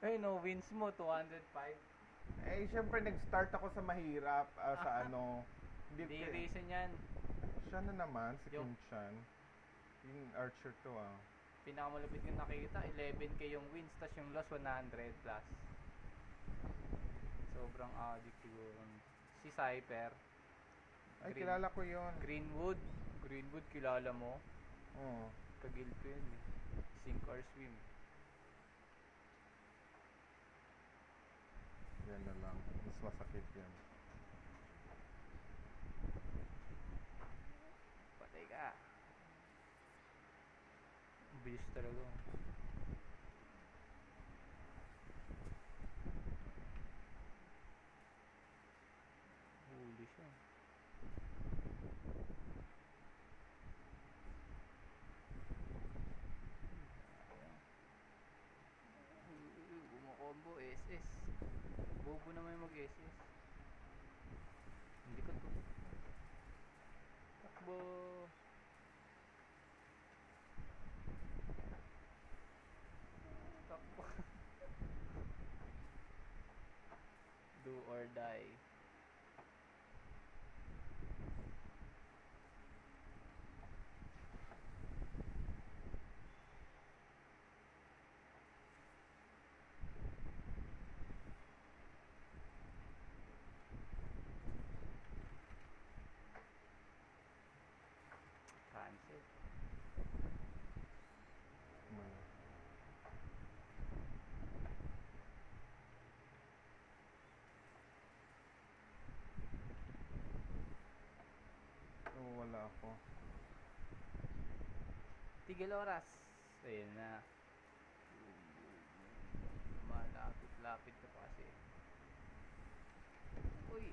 Ay no, wins mo 205. Eh, syempre nag-start ako sa mahirap, sa ano, hindi Hindi ko, reason yan. siya na naman, si Yung Kim Chan. Yung archer to ah. pinakamalupit yung nakita, 11k yung wins, tas yung loss 100 plus. Sobrang addict siguro. Si Cyper, Ay, Green, kilala ko yon. Greenwood. Greenwood, kilala mo? Oo, Kagil ko yun eh. Sink or swim. yan na lang. Mas masakit yan. Patay ka. Bilis talaga. Huli siya. Bumakombo, SS. Bobo naman yung mag-SS. Hindi ko to. Takbo. Takbo. Do or die. Cancel. Wala. Oo, wala ako. Tigil oras. Ayun na. Malapit-lapit ka pa kasi. Uy,